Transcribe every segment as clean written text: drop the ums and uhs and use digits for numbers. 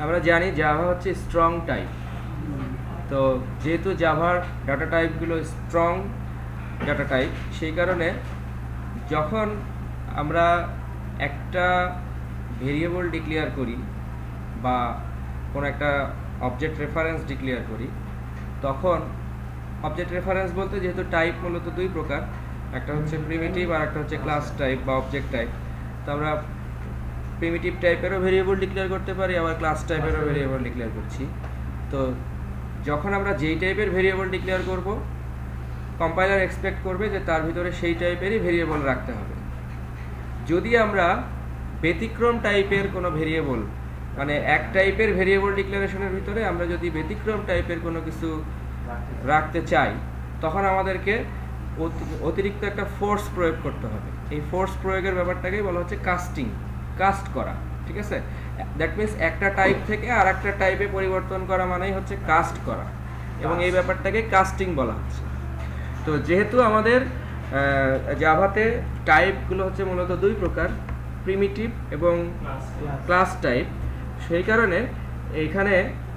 আমরা জানি জাভা হচ্ছে স্ট্রং টাইপ। তো যেহেতু জাভার ডাটা টাইপগুলো স্ট্রং ডাটা টাইপ, সেই কারণে যখন আমরা একটা ভেরিয়েবল ডিক্লেয়ার করি বা কোনো একটা অবজেক্ট রেফারেন্স ডিক্লেয়ার করি, তখন অবজেক্ট রেফারেন্স বলতে যেহেতু টাইপ মূলত দুই প্রকার, একটা হচ্ছে প্রিমিটিভ আর একটা হচ্ছে ক্লাস টাইপ বা অবজেক্ট টাইপ। তো আমরা প্রিমিটিভ টাইপেরও ভেরিয়েবল ডিক্লেয়ার করতে পারি, আবার ক্লাস টাইপেরও ভেরিয়েবল ডিক্লেয়ার করছি। তো যখন আমরা যেই টাইপের ভেরিয়েবল ডিক্লেয়ার করব, কম্পাইলার এক্সপেক্ট করবে যে তার ভিতরে সেই টাইপেরই ভেরিয়েবল রাখতে হবে। যদি আমরা ব্যতিক্রম টাইপের কোনো ভেরিয়েবল, মানে এক টাইপের ভেরিয়েবল ডিক্লারেশনের ভিতরে আমরা যদি ব্যতিক্রম টাইপের কোনো কিছু রাখতে চাই, তখন আমাদেরকে অতিরিক্ত একটা ফোর্স প্রয়োগ করতে হবে। এই ফোর্স প্রয়োগের ব্যাপারটাকেই বলা হচ্ছে কাস্টিং, কাস্ট করা। ঠিক আছে, দ্যাট মিনস একটা টাইপ থেকে আর একটা টাইপে পরিবর্তন করা মানেই হচ্ছে কাস্ট করা, এবং এই ব্যাপারটাকে কাস্টিং বলা হচ্ছে। তো যেহেতু আমাদের জাভাতে টাইপগুলো হচ্ছে মূলত দুই প্রকার, প্রিমিটিভ এবং ক্লাস টাইপ, সেই কারণে এইখানে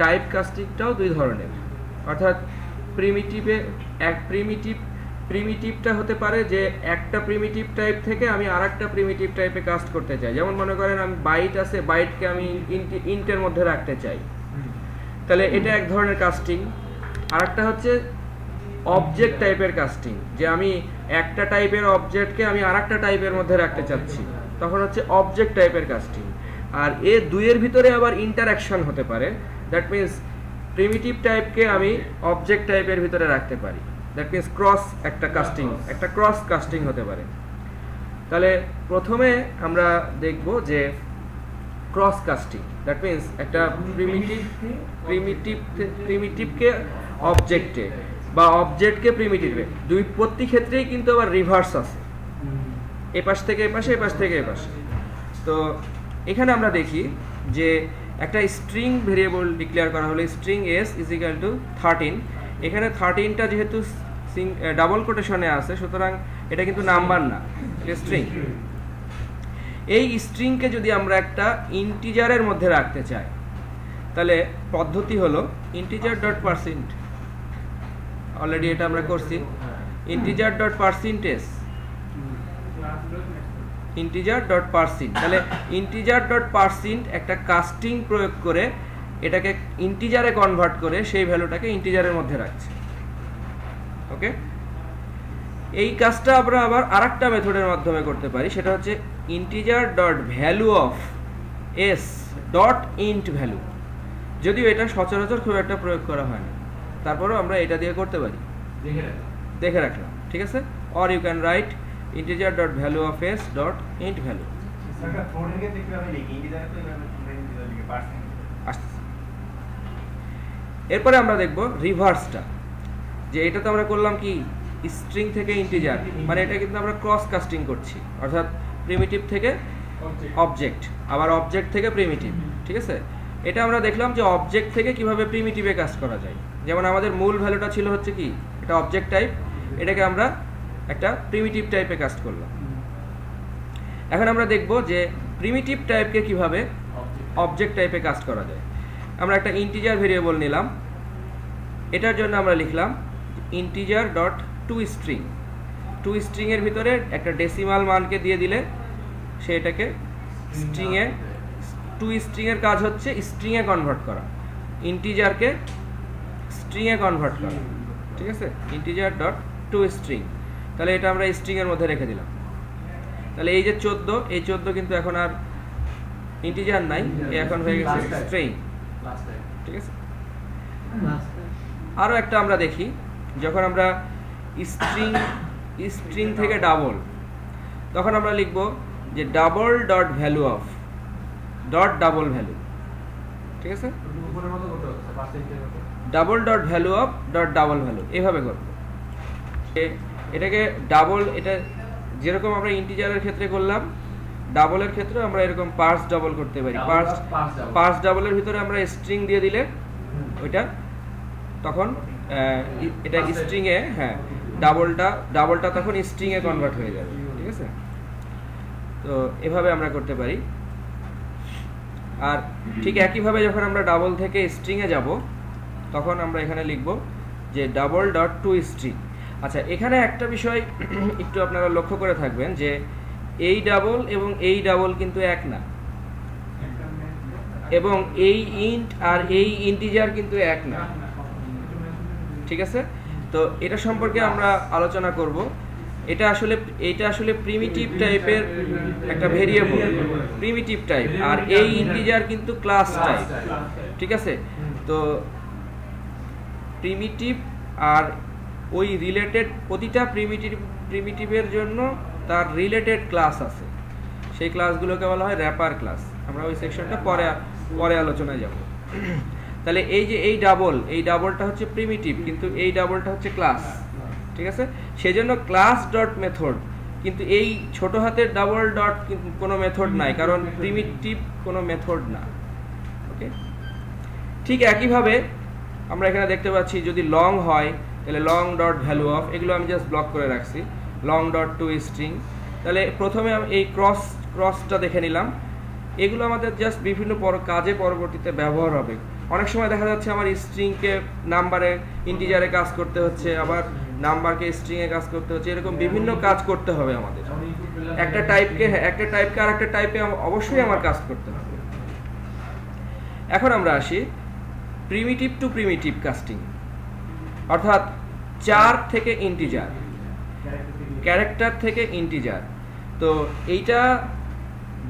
টাইপ কাস্টিংটাও দুই ধরনের। অর্থাৎ প্রিমিটিভটা হতে পারে যে একটা প্রিমিটিভ টাইপ থেকে আমি আর একটা প্রিমিটিভ টাইপে কাস্ট করতে চাই। যেমন মনে করেন আমি বাইট আছে, বাইটকে আমি ইন্টের মধ্যে রাখতে চাই, তাহলে এটা এক ধরনের কাস্টিং। আর একটা হচ্ছে অবজেক্ট টাইপের কাস্টিং, যে আমি একটা টাইপের অবজেক্টকে আমি আর একটা টাইপের মধ্যে রাখতে চাচ্ছি, তখন হচ্ছে অবজেক্ট টাইপের কাস্টিং। আর এ দুইয়ের ভিতরে আবার ইন্টারাকশন হতে পারে, দ্যাট মিনস প্রিমিটিভ টাইপকে আমি অবজেক্ট টাইপের ভিতরে রাখতে পারি, দ্যাট মিনস ক্রস একটা ক্রস কাস্টিং হতে পারে। তাহলে প্রথমে আমরা দেখব যে ক্রস কাস্টিং, দ্যাট মিনস একটা প্রিমিটিভকে অবজেক্টে বা অবজেক্টকে প্রিমিটিভে, প্রতি ক্ষেত্রেই কিন্তু আবার রিভার্স আছে, এপাশ থেকে এপাশে, এপাশ থেকে এপাশে। তো এখানে আমরা দেখি যে একটা স্ট্রিং ভেরিয়েবল ডিক্লেয়ার করা হলো, string S is equal to 13। এখানে 13টা যেহেতু ডাবল কোটেশনে আছে, সুতরাং এটা কিন্তু নাম্বার না, এটা স্ট্রিং। এই স্ট্রিংকে যদি আমরা একটা ইন্টিজারের মধ্যে রাখতে চাই, তাহলে পদ্ধতি হলো ইন্টিজার ডট পার্সেন্ট, অলরেডি এটা আমরা করছি, integer dot percentage, integer dot percent. তাহলে ইন্টিজার ডট পার্সেন্ট একটা কাস্টিং প্রয়োগ করে এটাকে ইন্টিজারে কনভার্ট করে সেই ভ্যালুটাকে ইন্টিজারের মধ্যে রাখছে। ওকে, এই কাজটা আমরা আবার আরেকটা মেথডের মাধ্যমে করতে পারি, সেটা হচ্ছে integer dot value of S dot int value. যদিও এটা সচরাচর খুব একটা প্রয়োগ করা হয় না, তারপরেও আমরা এটা দিয়ে করতে পারি, দেখে রাখলাম। ঠিক আছে, or you can write integer dot value of s dot int value। এরপরে আমরা দেখব রিভার্সটা, যে এটা তো আমরা করলাম কি স্ট্রিং থেকে ইন্টিজার, মানে এটা কিন্তু আমরা ক্রস কাস্টিং করছি, অর্থাৎ প্রিমিটিভ থেকে অবজেক্ট, আবার অবজেক্ট থেকে প্রিমিটিভ। ঠিক আছে, এটা আমরা দেখলাম যে অবজেক্ট থেকে কিভাবে প্রিমিটিভে কাস্ট করা যায়। যেমন আমাদের মূল ভ্যালুটা ছিল হচ্ছে কি এটা অবজেক্ট টাইপ, এটাকে আমরা একটা প্রিমিটিভ টাইপে কাস্ট করলাম। এখন আমরা দেখব যে প্রিমিটিভ টাইপকে কিভাবে অবজেক্ট টাইপে কাস্ট করা যায়। আমরা একটা ইন্টিজার ভেরিয়েবল নিলাম, এটার জন্য আমরা লিখলাম integer dot to string. To স্ট্রিংয়ের ভিতরে একটা ডেসিমাল মানকে দিয়ে দিলে সে এটাকে স্ট্রিংয়ে, টু স্ট্রিংয়ের কাজ হচ্ছে স্ট্রিংয়ে কনভার্ট করা, ইন্টিজারকে স্ট্রিংয়ে কনভার্ট করা। ঠিক আছে, ইন্টিজার ডট টু স্ট্রিং, তাহলে এটা আমরা স্ট্রিংয়ের মধ্যে রেখে দিলাম। তাহলে এই যে 14, এই 14 কিন্তু এখন আর ইন্টিজার নাই, এখন হয়ে গেছে স্ট্রিং। ঠিক আছে, আরও একটা আমরা দেখি, যখন আমরা স্ট্রিং থেকে ডাবল, তখন আমরা লিখব যে double dot value of dot double value. ঠিক আছে, double dot value of dot double value, এভাবে করব। এটাকে ডাবল, এটা যেরকম আমরা ইন্টিজারের ক্ষেত্রে করলাম, ডাবলের ক্ষেত্রে আমরা এরকম পার্স ডাবল করতে পারি। পার্স ডাবলের ভিতরে আমরা স্ট্রিং দিয়ে দিলে ওইটা তখন এটা স্ট্রিংয়ে, হ্যাঁ ডাবলটা তখন স্ট্রিংয়ে কনভার্ট হয়ে যাবে। ঠিক আছে, তো এভাবে আমরা করতে পারি। আর ঠিক একইভাবে যখন আমরা ডাবল থেকে স্ট্রিংয়ে যাব তখন আমরা এখানে লিখব যে ডাবল ডট টু স্ট্রিং। আচ্ছা, এখানে একটা বিষয় একটু আপনারা লক্ষ্য করে থাকবেন যে এই ডাবল এবং এই ডাবল কিন্তু এক না, এবং এই ইন্ট আর এই ইন্টিজার কিন্তু এক না, ঠিক আছে? তো এটা সম্পর্কে আমরা আলোচনা করব। এটা আসলে প্রিমিটিভ টাইপের একটা ভেরিয়েবল, প্রিমিটিভ টাইপ, আর এই ইন্টিজার কিন্তু ক্লাস টাইপ, ঠিক আছে? তো প্রিমিটিভ আর ওই রিলেটেড প্রতিটা প্রিমিটিভের জন্য তার রিলেটেড ক্লাস আছে, সেই ক্লাসগুলোকে বলা হয় র্যাপার ক্লাস। আমরা ওই সেকশনটা পরে আলোচনায় যাব। তাহলে এই যে এই ডাবলটা হচ্ছে প্রিমিটিভ, কিন্তু এই ডাবলটা হচ্ছে ক্লাস, ঠিক আছে? সেজন্য ক্লাস ডট মেথড, কিন্তু এই ছোট হাতের ডাবল ডট কোনো মেথড নাই, কারণ প্রিমিটিভ কোনো মেথড না। ওকে, ঠিক একইভাবে আমরা এখানে দেখতে পাচ্ছি যদি লং হয় তাহলে লং ডট ভ্যালু অফ, এগুলো আমি জাস্ট ব্লক করে রাখছি, লং ডট টু স্ট্রিং। তাহলে প্রথমে আমি এই ক্রসটা দেখে নিলাম, এগুলো আমাদের জাস্ট বিভিন্ন কাজে পরবর্তীতে ব্যবহার হবে। অনেক সময় দেখা যাচ্ছে আমার স্ট্রিংকে নাম্বারে ইন্টিজারে কাজ করতে হচ্ছে, আবার নাম্বারকে স্ট্রিংয়ে কাজ করতে হচ্ছে, এরকম বিভিন্ন কাজ করতে হবে আমাদের। একটা টাইপকে আর একটা টাইপে অবশ্যই আমার কাজ করতে হবে। এখন আমরা আসি প্রিমিটিভ টু প্রিমিটিভ কাস্টিং, অর্থাৎ চার থেকে ইন্টিজার, ক্যারেক্টার থেকে ইন্টিজার। তো এইটা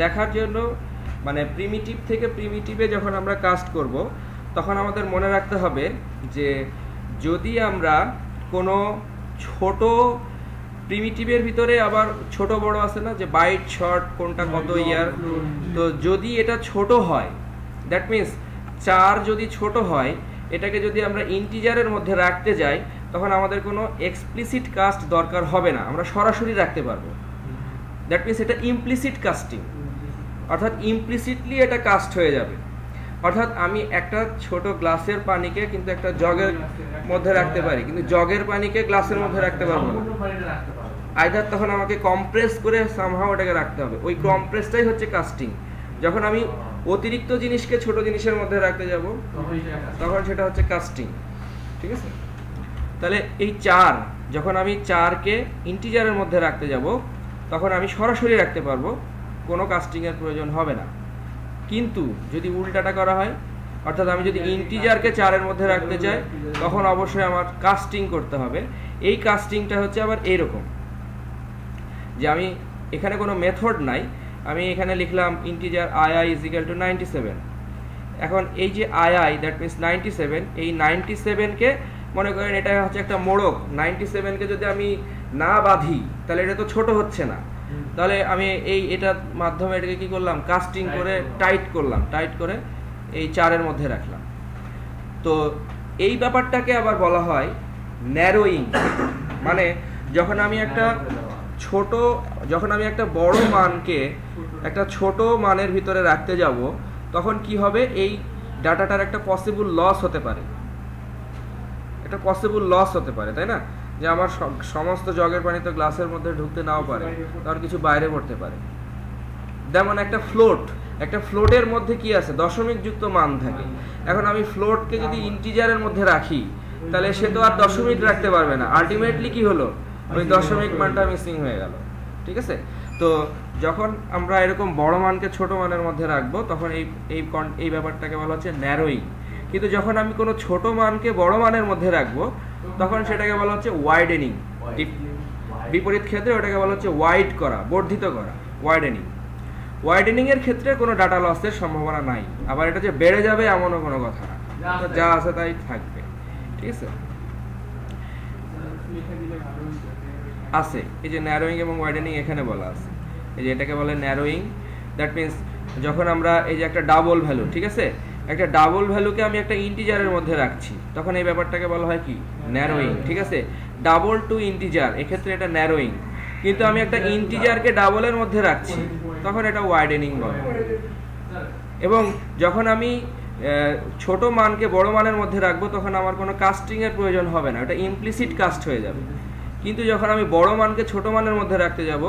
দেখার জন্য মানে প্রিমিটিভ থেকে প্রিমিটিভে যখন আমরা কাস্ট করব তখন আমাদের মনে রাখতে হবে যে যদি আমরা কোনো ছোট প্রিমিটিভের ভিতরে আবার ছোট বড় আছে না, যে বাইট শর্ট কোনটা কত ইয়ার, তো যদি এটা ছোট হয়, দ্যাট মিনস 4 যদি ছোট হয়, এটাকে যদি আমরা ইন্টিজারের মধ্যে রাখতে যাই তখন আমাদের কোনো এক্সপ্লিসিট কাস্ট দরকার হবে না, আমরা সরাসরি রাখতে পারবো। দ্যাট মিনস এটা ইমপ্লিসিট কাস্টিং, অর্থাৎ ইমপ্লিসিটলি এটা কাস্ট হয়ে যাবে। অর্থাৎ আমি একটা ছোট গ্লাসের পানিকে কিন্তু একটা জগের মধ্যে রাখতে পারি, কিন্তু জগের পানিকে গ্লাসের মধ্যে রাখতে পারবো না, আইদার তখন আমাকে কম্প্রেস করে সামহাও এটাকে রাখতে হবে। ওই কম্প্রেসটাই হচ্ছে কাস্টিং। যখন আমি অতিরিক্ত জিনিসকে ছোট জিনিসের মধ্যে রাখতে যাব তখন সেটা হচ্ছে কাস্টিং, ঠিক আছে? তাহলে এই 4, যখন আমি 4কে ইন্টিজারের মধ্যে রাখতে যাব তখন আমি সরাসরি রাখতে পারবো, কোনো কাস্টিংয়ের প্রয়োজন হবে না। কিন্তু যদি উল্টাটা করা হয়, অর্থাৎ আমি যদি ইন্টিজারকে 4-এর মধ্যে রাখতে চাই তখন অবশ্যই আমার কাস্টিং করতে হবে। এই কাস্টিংটা হচ্ছে আবার এইরকম যে আমি এখানে কোনো মেথড নাই, আমি এখানে লিখলাম ইন্টিজার ii = 97। এখন এই যে ii দ্যাট মিনস 97, এই 97কে মনে করেন এটা হচ্ছে একটা মোড়ক, 97কে যদি আমি না বাঁধি তাহলে এটা তো ছোট হচ্ছে না, তাহলে আমি এটার মাধ্যমে এটাকে কি করলাম, কাস্টিং করে টাইট করে এই 4-এর মধ্যে রাখলাম। তো এই ব্যাপারটাকে আবার বলা হয় ন্যারোয়িং। মানে যখন আমি একটা বড় মানকে একটা ছোট মানের ভিতরে রাখতে যাব তখন কি হবে, এই ডাটাটার একটা পসিবল লস হতে পারে, তাই না? যে আমার সমস্ত জগের পানি তো গ্লাসের মধ্যে ঢুকতে নাও পারে, তার কিছু বাইরে পড়তে পারে। যেমন একটা ফ্লোটের মধ্যে কি আছে, দশমিক যুক্ত মান থাকে। এখন আমি ফ্লোটকে যদি ইন্টিজারের মধ্যে রাখি তাহলে সে তো আর দশমিক রাখতে পারবে না, আলটিমেটলি কি হলো, ওই দশমিক মানটা মিসিং হয়ে গেল, ঠিক আছে? তো যখন আমরা এরকম বড় মানকে ছোট মানের মধ্যে রাখবো তখন এই ব্যাপারটাকে বলা হচ্ছে ন্যারোয়িং। কিন্তু যখন আমি কোনো ছোট মানকে বড় মানের মধ্যে রাখবো তখন সেটাকে বলা হচ্ছে ওয়াইডেনিং। বিপরীত ক্ষেত্রে ওটাকে বলা হচ্ছে বর্ধিত করা, ওয়াইডেনিং এর ক্ষেত্রে কোনো ডাটা লসের সম্ভাবনা নাই। আবার এটা যে বেড়ে যাবে এমনও কোনো কথা না, যা আছে তাই থাকবে, ঠিক আছে? এই যে ন্যারোয়িং এবং ওয়াইডেনিং এখানে বলা আছে, এই যে এটাকে বলে ন্যারোয়িং। দ্যাট মিনস যখন আমরা এই যে একটা ডাবল ভ্যালু, ঠিক আছে, একটা ডাবল ভ্যালুকে আমি একটা ইন্টিজারের মধ্যে রাখছি তখন এই ব্যাপারটাকে বলা হয় কি, ন্যারোয়িং, ঠিক আছে? ডাবল টু ইন্টিজার, এক্ষেত্রে এটা ন্যারোয়িং। কিন্তু আমি একটা ইন্টিজারকে ডাবলের মধ্যে রাখছি তখন এটা ওয়াইডেনিং বলে। এবং যখন আমি ছোট মানকে বড় মানের মধ্যে রাখবো তখন আমার কোনো কাস্টিং এর প্রয়োজন হবে না, এটা ইমপ্লিসিট কাস্ট হয়ে যাবে। কিন্তু যখন আমি বড় মানকে ছোট মানের মধ্যে রাখতে যাব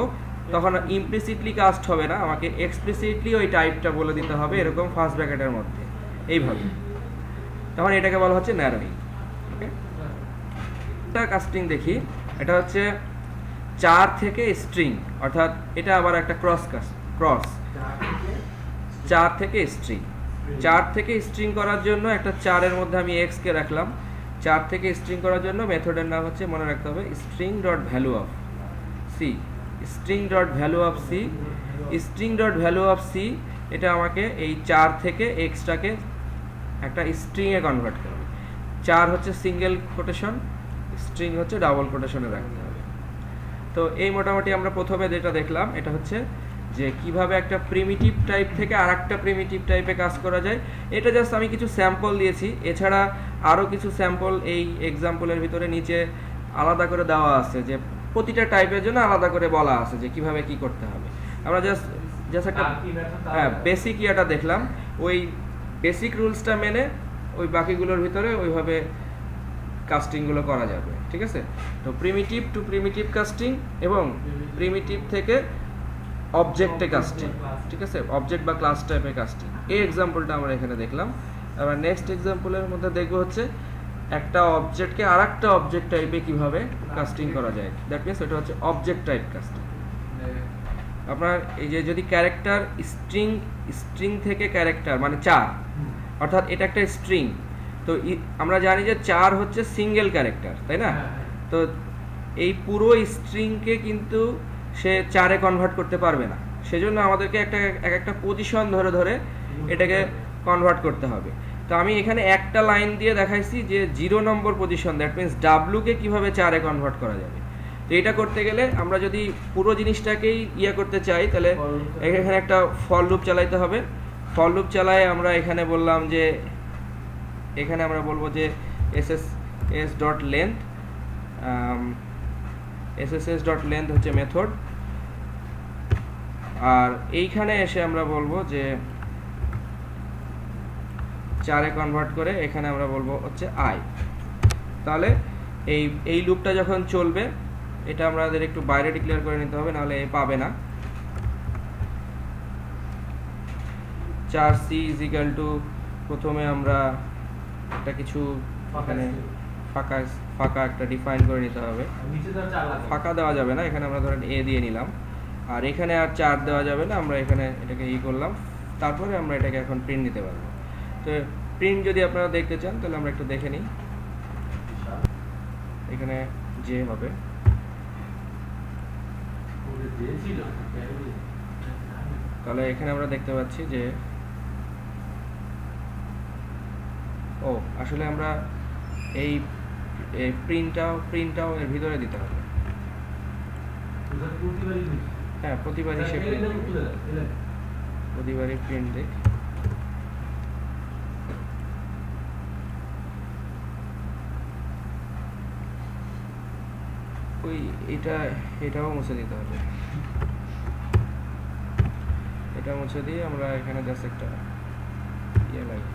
তখন ইমপ্লিসিটলি কাস্ট হবে না, আমাকে এক্সপ্লিসিটলি ওই টাইপটা বলে দিতে হবে এরকম ফার্স্ট ব্র্যাকেটের মধ্যে, এইভাবে। তখন এটাকে বলা হচ্ছে ন্যারোইং। ওকে, এটা কাস্টিং দেখি। এটা হচ্ছে 4 থেকে স্ট্রিং, অর্থাৎ এটা আবার একটা ক্রস 4 থেকে স্ট্রিং। 4 থেকে স্ট্রিং করার জন্য একটা 4-এর মধ্যে আমি এক্স কে রাখলাম। 4 থেকে স্ট্রিং করার জন্য মেথডের নাম হচ্ছে, মনে রাখতে হবে, string dot value of c. String dot value of c, string dot value of c, এটা আমাকে এই 4 থেকে এক্সটাকে একটা স্ট্রিংয়ে কনভার্ট করবে। 4 হচ্ছে সিঙ্গেল কোটেশন, স্ট্রিং হচ্ছে ডাবল কোটেশনে রাখতে হবে। তো এই মোটামুটি আমরা প্রথমে যেটা দেখলাম, এটা হচ্ছে যে কিভাবে একটা প্রিমিটিভ টাইপ থেকে আর একটা প্রিমিটিভ টাইপে কাজ করা যায়। এটা জাস্ট আমি কিছু স্যাম্পল দিয়েছি, এছাড়া আরও কিছু স্যাম্পল এই এক্সাম্পলের ভিতরে নিচে আলাদা করে দেওয়া আছে, যে প্রতিটা টাইপের জন্য আলাদা করে বলা আছে যে কিভাবে কি করতে হবে। আমরা জাস্ট একটা বেসিক ইয়াটা দেখলাম, ওই বেসিক রুলসটা মেনে ওই বাকিগুলোর ভিতরে ওইভাবে কাস্টিংগুলো করা যাবে। ঠিক আছে, তো প্রিমিটিভ টু প্রিমিটিভ কাস্টিং এবং প্রিমিটিভ থেকে অবজেক্টে কাস্টিং। ঠিক আছে, অবজেক্ট বা ক্লাস টাইপের কাস্টিং, এই এক্সাম্পলটা আমরা এখানে দেখলাম। আমরা নেক্সট এক্সাম্পলের মধ্যে দেখবো হচ্ছে একটা অবজেক্টকে আর একটা অবজেক্ট টাইপে কীভাবে কাস্টিং করা যায়। দ্যাট মিনস এটা হচ্ছে অবজেক্ট টাইপ কাস্টিং। আপনার এই যে যদি ক্যারেক্টার স্ট্রিং থেকে ক্যারেক্টার মানে 4, অর্থাৎ এটা একটা স্ট্রিং, তো আমরা জানি যে 4 হচ্ছে সিঙ্গেল ক্যারেক্টার, তাই না? তো এই পুরো স্ট্রিংকে কিন্তু সে 4-এ কনভার্ট করতে পারবে না, সেজন্য আমাদেরকে একটা পজিশন ধরে ধরে এটাকে কনভার্ট করতে হবে। তো আমি এখানে একটা লাইন দিয়ে দেখাইছি যে 0 নম্বর পজিশন, দ্যাট মিনস ডাব্লুকে কীভাবে 4-এ কনভার্ট করা যাবে। তো এটা করতে গেলে আমরা যদি পুরো জিনিসটাকেই করতে চাই, তাহলে এখানে একটা ফর লুপ চালাইতে হবে। ফর লুপ চালায় আমরা এখানে বললাম যে, এখানে আমরা বলবো যে SSS dot length, SSS dot length হচ্ছে মেথড, আর এইখানে এসে আমরা বলবো যে 4-এ কনভার্ট করে এখানে আমরা বলবো হচ্ছে আই। তাহলে এই লুপটা যখন চলবে, এটা আমাদের একটু বাইরে ডিক্লেয়ার করে নিতে হবে, নাহলে পাবে না। 4c ইজ ইকুয়াল টু, প্রথমে আমরা একটা কিছু এখানে ফাঁকা একটা ডিফাইন করে নিতে হবে। ফাঁকা দেওয়া যাবে না, এখানে আমরা ধরেন এ দিয়ে নিলাম, আর এখানে আর 4 দেওয়া যাবে না, আমরা এখানে এটাকে করলাম। তারপরে আমরা এটাকে এখন প্রিন্ট নিতে পারবো। তো প্রিন্ট যদি আপনারা দেখতে চান তাহলে আমরা একটু দেখে নিই। এখানে যে হবে, তাহলে এখানে আমরা দেখতে পাচ্ছি যে আসলে আমরা এই প্রিন্টটাও এর ভিতরে দিতে হবে। হ্যাঁ, প্রতিবারই প্রিন্ট দেখ। এটাও মুছে দিতে হবে। এটা মুছে দিয়ে আমরা এখানে জাস্ট একটা লাগে